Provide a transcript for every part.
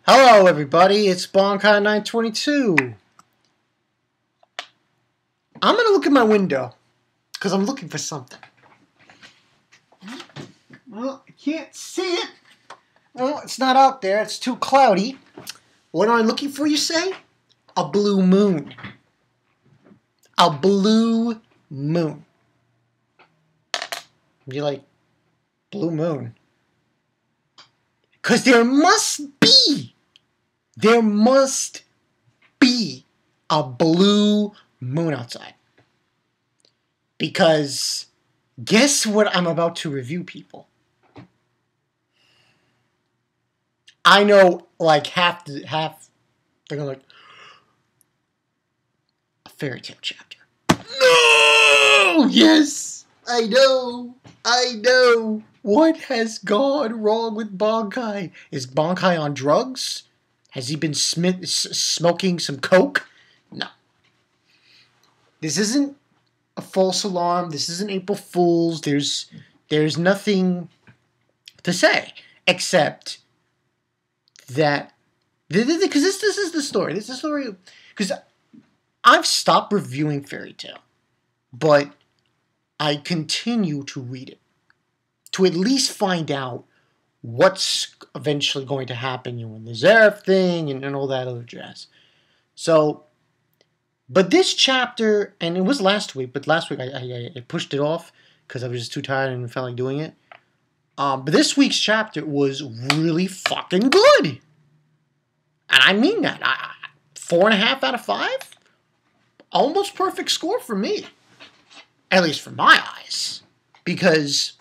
Hello everybody, it's Bonkai922. I'm gonna look at my window, because I'm looking for something. Well, I can't see it. Well, it's not out there, it's too cloudy. What am I looking for, you say? A blue moon. A blue moon. You're like, blue moon? Because there must be a blue moon outside. Because guess what I'm about to review, people? I know like half they're gonna like a fairy tale chapter. No! Yes! I know. What has gone wrong with Bonkai? Is Bonkai on drugs? Has he been smoking some coke? No. This isn't a false alarm. This isn't April Fool's. There's nothing to say except that because this is the story. This is the story because I've stopped reviewing Fairy Tail, but I continue to read it to at least find out what's eventually going to happen, in the Zeref thing and all that other jazz. So, but this chapter, and it was last week, but last week I pushed it off because I was just too tired and felt like doing it. But this week's chapter was really fucking good. And I mean that. 4.5 out of 5? Almost perfect score for me. At least for my eyes. Because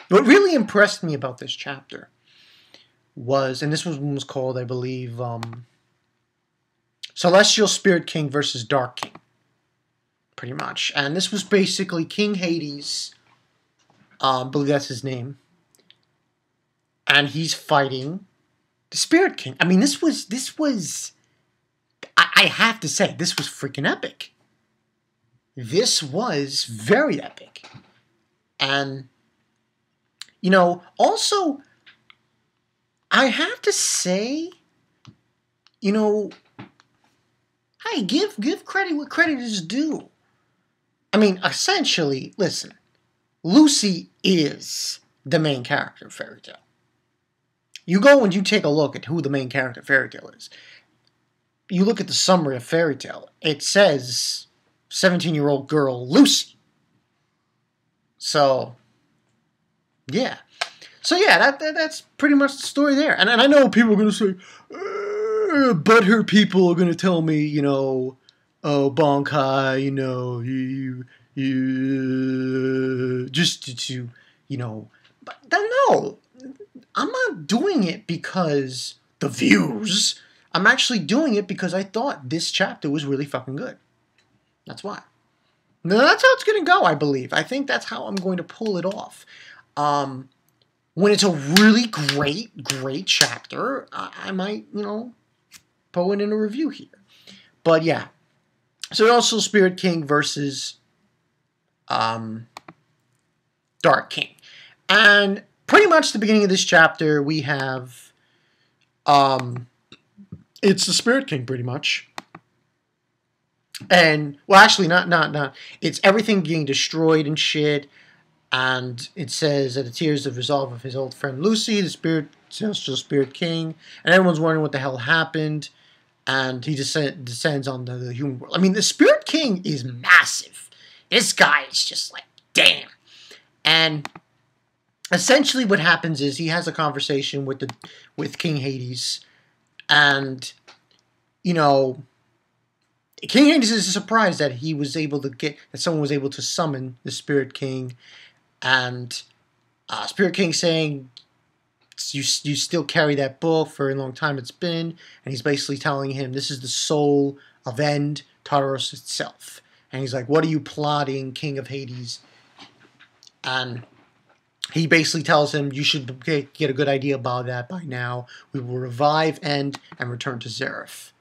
what really impressed me about this chapter was, and this one was called, I believe, Celestial Spirit King versus Dark King. Pretty much. And this was basically King Hades, I believe that's his name, and he's fighting the Spirit King. I mean, this was, I have to say, this was freaking epic. This was very epic. And also, I have to say, hey, give credit what credit is due. I mean, essentially, listen, Lucy is the main character of Fairy Tail. You go and you take a look at who the main character of Fairy Tail is. You look at the summary of Fairy Tail. It says 17-year-old girl Lucy. So, yeah. That's pretty much the story there. And I know people are going to say, butthurt people are going to tell me, oh, Bonkai, you just to, but no, I'm not doing it because the views. I'm actually doing it because I thought this chapter was really fucking good. That's why. Now, that's how it's going to go, I believe. I think that's how I'm going to pull it off. When it's a really great chapter, I might, put it in a review here. But yeah. So also Spirit King versus Dark King. And pretty much the beginning of this chapter, we have it's the Spirit King pretty much. And, well, actually, not. It's everything getting destroyed and shit. And it says that the tears of resolve of his old friend Lucy, the Celestial Spirit King. And everyone's wondering what the hell happened. And he descends on the human world. I mean, the Spirit King is massive. This guy is just like, damn. And essentially what happens is he has a conversation with King Hades. And, King Hades is surprised that he was able to that someone was able to summon the Spirit King. And Spirit King saying, you still carry that book for a long time it's been. And he's basically telling him, this is the soul of End, Tartarus itself. And he's like, what are you plotting, King of Hades? And he basically tells him, you should get a good idea about that by now. We will revive End and return to Zeref.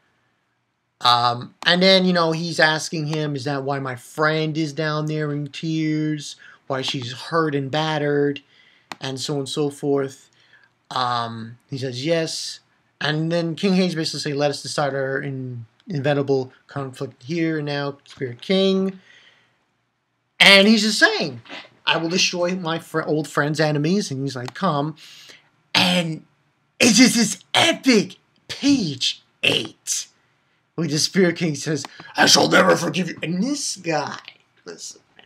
And then, he's asking him, is that why my friend is down there in tears? Why she's hurt and battered? And so on and so forth. He says, yes. And then King Hades basically say, let us decide our inevitable conflict here and now, Spirit King. And he's just saying, I will destroy my old friend's enemies. And he's like, come. And it's just this epic page 8. Where the Spirit King says, I shall never forgive you. And this guy, listen, man.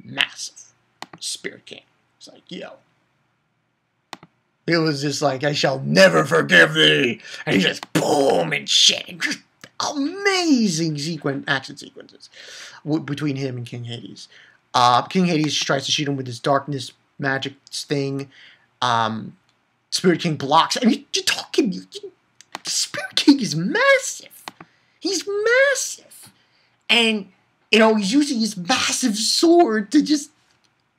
Massive Spirit King. It's like, yo. It was just like, I shall never forgive thee. And he just boom and shit. And just amazing action sequences between him and King Hades. King Hades tries to shoot him with his darkness magic thing. Spirit King blocks. I mean, you're talking... Spirit King is massive. He's massive. And, you know, he's using his massive sword to just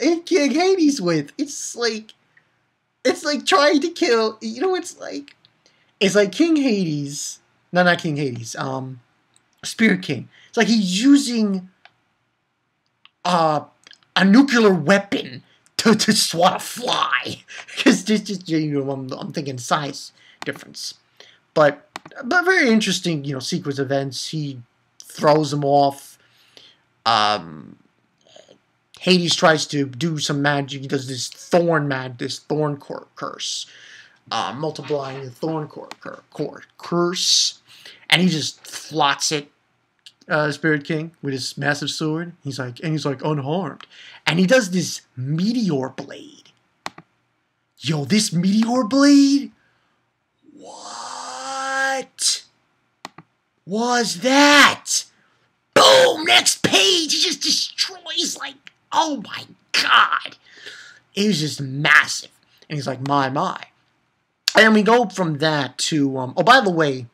hit King Hades with. It's like trying to kill, you know, it's like King Hades, no, not King Hades, Spirit King. It's like he's using a nuclear weapon to swat a fly. Because just, you know, I'm thinking size difference. But very interesting, you know, sequence of events. He throws him off. Hades tries to do some magic. He does this thorn curse, multiplying the thorn curse, and he just flots it. Spirit King with his massive sword. He's like unharmed, and he does this meteor blade. Yo, this meteor blade. What was that? Boom! Next page, he just destroys, like, oh my god. It was just massive. And he's like, my. And we go from that to, oh, by the way,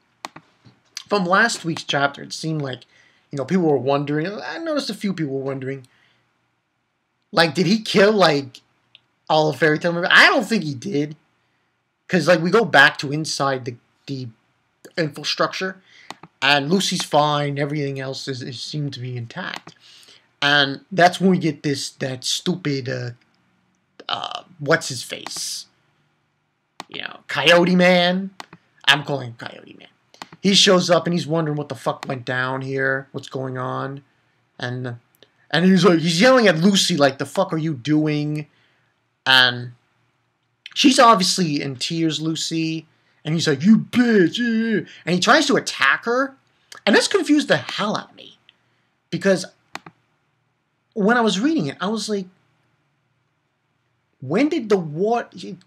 from last week's chapter, it seemed like, you know, people were wondering, I noticed a few people were wondering, like, did he kill, like, all of Fairy Tail? I don't think he did. Because, like, we go back to inside the infrastructure, and Lucy's fine, everything else is seemed to be intact. And that's when we get that stupid, what's his face? You know, Coyote Man. I'm calling him Coyote Man. He shows up and he's wondering what the fuck went down here, what's going on. And he's yelling at Lucy like, the fuck are you doing? And she's obviously in tears, Lucy. And he's like, you bitch. And he tries to attack her. And this confused the hell out of me. Because when I was reading it, I was like, when did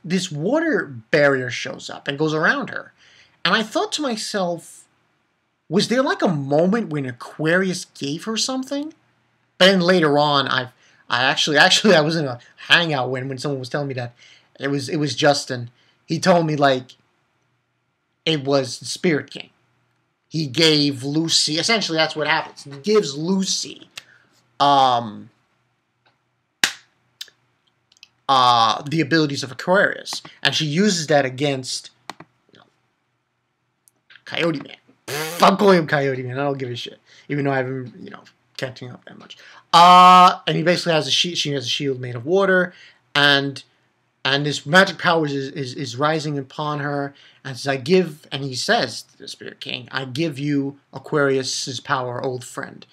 this water barrier shows up and goes around her? And I thought to myself, was there like a moment when Aquarius gave her something? But then later on, I was in a hangout when someone was telling me that it was Justin. He told me like it was the Spirit King. He gave Lucy, essentially that's what happens. He gives Lucy the abilities of Aquarius, and she uses that against Coyote Man. I'm calling him Coyote Man. I don't give a shit, even though I haven't catching up that much. And he basically has she has a shield made of water, and this magic power is rising upon her. And he says to the Spirit King, I give you Aquarius's power, old friend.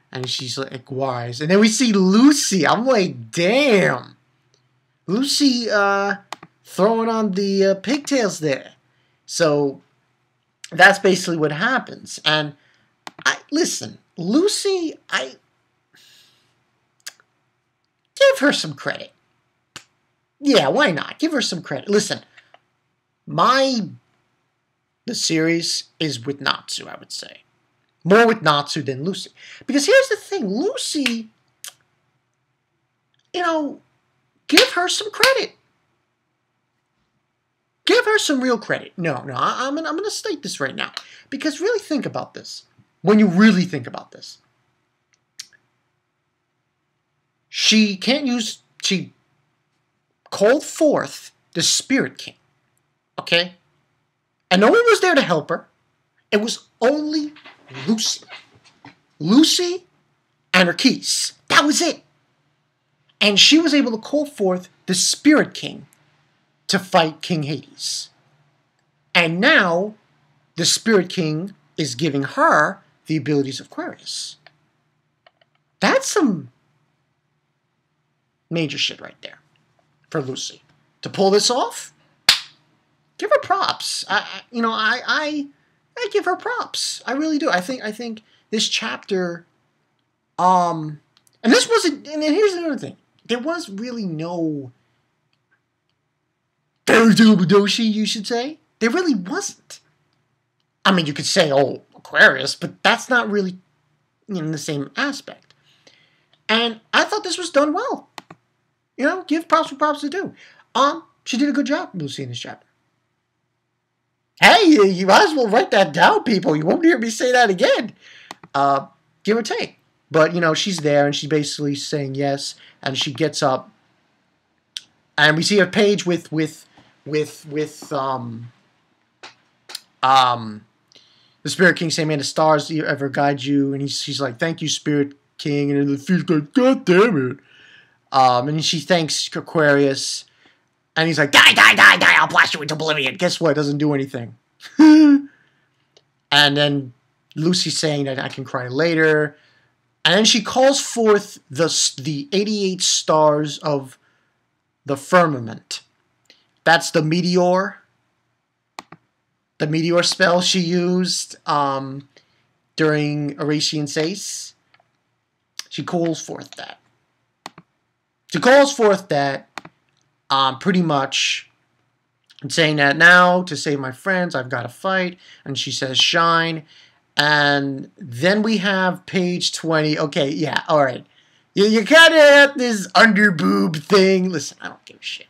And she's like, wise. And then we see Lucy. I'm like, damn. Lucy throwing on the pigtails there. So that's basically what happens. And listen, Lucy, give her some credit. Yeah, why not? Give her some credit. Listen, the series is with Natsu, I would say. More with Natsu than Lucy. Because here's the thing, Lucy, give her some credit. Give her some real credit. No, I'm going to state this right now. Because really think about this. When you really think about this. She called forth the Spirit King. Okay? And no one was there to help her. It was only Lucy. Lucy and her keys. That was it. And she was able to call forth the Spirit King to fight King Hades. And now, the Spirit King is giving her the abilities of Aquarius. That's some major shit right there for Lucy. To pull this off, give her props. I give her props. I really do. I think this chapter, and this wasn't. And here's another thing: there was really no Doshi, you should say. There really wasn't. I mean, you could say, oh, Aquarius, but that's not really in the same aspect. And I thought this was done well. Give props where props to do. She did a good job, Lucy, in this chapter. Hey, you might as well write that down, people. You won't hear me say that again. Give or take. But, she's there, and she's basically saying yes, and she gets up. And we see a page with the Spirit King saying, "Man, the stars ever guide you?" And she's like, "Thank you, Spirit King." And the feels like, "God damn it!" And she thanks Aquarius, and he's like, "Die, die, die, die! I'll blast you into oblivion." Guess what? It doesn't do anything. And then Lucy's saying that I can cry later, and then she calls forth the 88 stars of the firmament. That's the meteor. The meteor spell she used during Horatian's Ace. She calls forth that. She calls forth that pretty much saying that now, to save my friends, I've got to fight. And she says, shine. And then we have page 20. Okay, yeah, all right. You kind of have this underboob thing. Listen, I don't give a shit.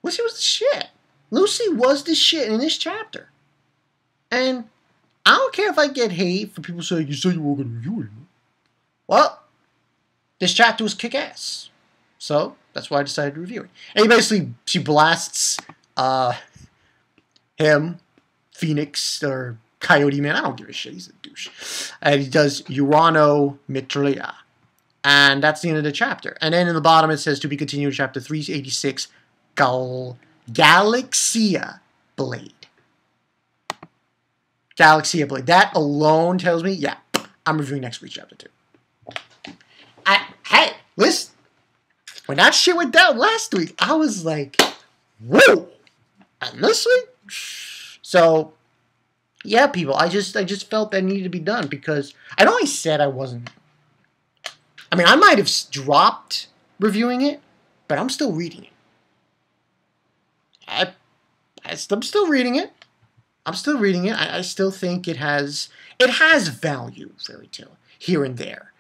Lucy was the shit. Lucy was the shit in this chapter. And I don't care if I get hate for people saying, you said you weren't going to review it. Well, this chapter was kick-ass. So, that's why I decided to review it. And she blasts him, Phoenix, or Coyote Man. I don't give a shit. He's a douche. And he does Urano Mitrilea. And that's the end of the chapter. And then in the bottom it says, to be continued, chapter 386, Galaxia Blade. Galaxia Blade. That alone tells me, yeah, I'm reviewing next week's chapter 2. Hey, listen. When that shit went down last week, I was like, whoa. And this week? So, yeah, people, I just felt that needed to be done because I know I said I wasn't. I mean, I might have dropped reviewing it, but I'm still reading it. I'm still reading it. I'm still reading it. I still think it has value, Fairy Tale, here and there.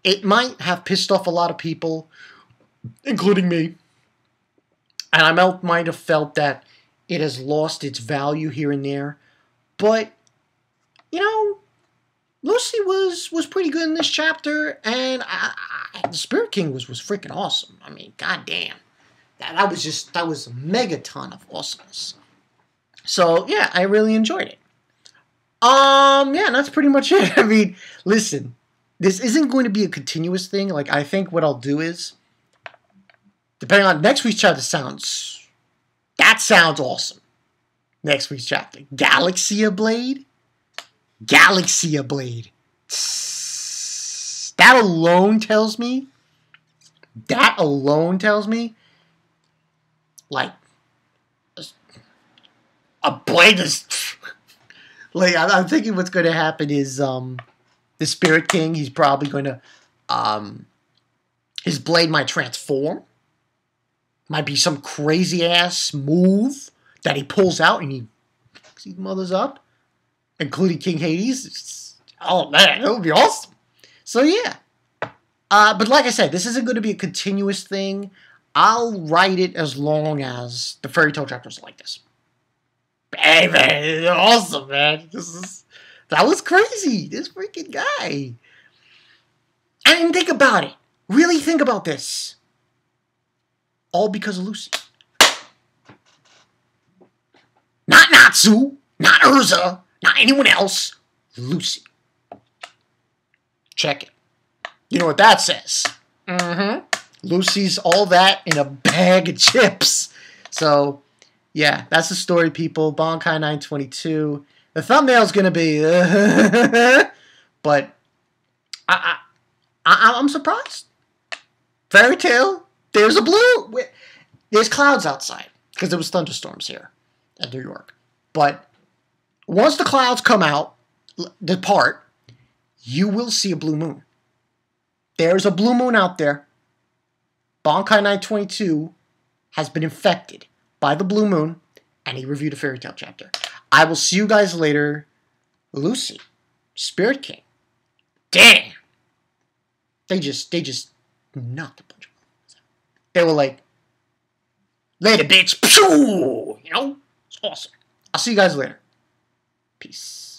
It might have pissed off a lot of people, including me. And I might have felt that it has lost its value here and there. But, Lucy was pretty good in this chapter. And the Spirit King was freaking awesome. I mean, goddamn. That was a megaton of awesomeness. So, yeah, I really enjoyed it. Yeah, that's pretty much it. I mean, listen, this isn't going to be a continuous thing. Like, I think what I'll do is, depending on next week's chapter sounds awesome. Next week's chapter. Galaxia Blade? Galaxia Blade. That alone tells me, like, a blade is... like, I'm thinking what's going to happen is, the Spirit King, he's probably going to, his blade might transform. Might be some crazy-ass move that he pulls out and he fucks these mothers up, including King Hades. Oh, man, that would be awesome. So, yeah. But like I said, this isn't going to be a continuous thing. I'll write it as long as the Fairy Tale chapters are like this. Hey, man, awesome, man. That was crazy. This freaking guy. And think about it. Really think about this. All because of Lucy. Not Natsu, not Urza, not anyone else. Lucy. Check it. You know what that says? Mm-hmm. Lucy's all that in a bag of chips. So, Yeah, that's the story, people. Bankai 922. The thumbnail's gonna be, but I'm surprised. Fairy tale. There's a blue. There's clouds outside because there was thunderstorms here in New York. But once the clouds come out, depart, you will see a blue moon. There's a blue moon out there. Bankai 922 has been infected by the blue moon, and he reviewed a fairy tale chapter. I will see you guys later. Lucy, Spirit King. Damn. They just knocked a bunch of them. They were like, later, bitch. Pew! You know? It's awesome. I'll see you guys later. Peace.